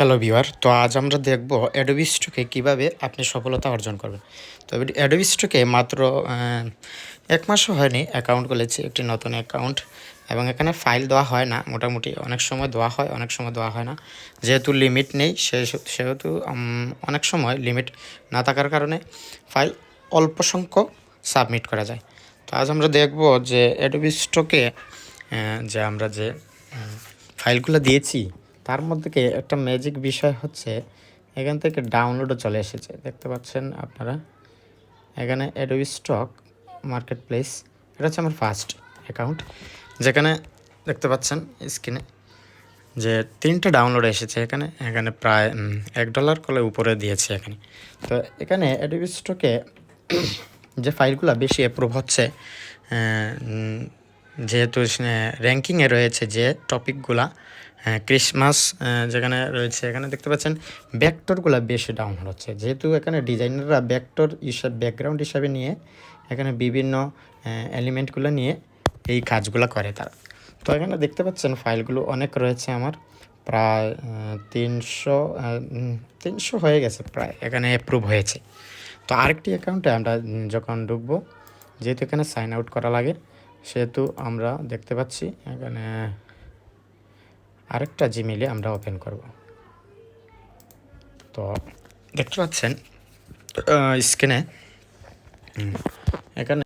Hello viewer, তো আজ আমরা দেখব অ্যাডোবি স্টকে কীভাবে আপনি সফলতা অর্জন করবেন। তো অ্যাডোবি স্টকে মাত্র 1 মাসও হয়নি অ্যাকাউন্ট খুলেছি, একটি নতুন অ্যাকাউন্ট। এবং এখানে ফাইল দেওয়া হয় না, মোটামুটি অনেক সময় দেওয়া হয়, অনেক সময় দেওয়া হয় না। যেহেতু লিমিট নেই সেহেতু অনেক সময় লিমিট না থাকার কারণে ফাইল অল্প সংখ্যক সাবমিট করা যায়। তো আজ আমরা দেখব যে অ্যাডোবি স্টকে আমরা যে ফাইলগুলো দিয়েছি তার মধ্যে একটা ম্যাজিক বিষয় হচ্ছে এখান থেকে ডাউনলোডও চলে এসেছে, দেখতে পাচ্ছেন আপনারা। এখানে অ্যাডোবি স্টক মার্কেট প্লেস, এটা হচ্ছে আমার ফার্স্ট অ্যাকাউন্ট, যেখানে দেখতে পাচ্ছেন স্ক্রিনে যে 3টা ডাউনলোড এসেছে। এখানে এখানে প্রায় $1 করে উপরে দিয়েছে এখানে। তো এখানে অ্যাডোবি স্টকে যে ফাইলগুলো বেশি অ্যাপ্রুভ হচ্ছে, যেহেতু র্যাঙ্কিংয়ে রয়েছে যে টপিকগুলা, ক্রিসমাস যেখানে রয়েছে, এখানে দেখতে পাচ্ছেন ব্যাকটরগুলো বেশি ডাউনলোড হচ্ছে। যেহেতু এখানে ডিজাইনাররা ব্যাকগ্রাউন্ড হিসাবে নিয়ে এখানে বিভিন্ন এলিমেন্টগুলো নিয়ে এই কাজগুলো করে তারা। তো এখানে দেখতে পাচ্ছেন ফাইলগুলো অনেক রয়েছে, আমার প্রায় 300 হয়ে গেছে প্রায়, এখানে অ্যাপ্রুভ হয়েছে। তো আরেকটি অ্যাকাউন্টে আমরা যখন ঢুকবো, যেহেতু এখানে সাইন আউট করা লাগে, সেহেতু আমরা দেখতে পাচ্ছি এখানে আরেকটা জিমেইলে আমরা ওপেন করব। তো দেখতে পাচ্ছেন স্ক্রিনে এখানে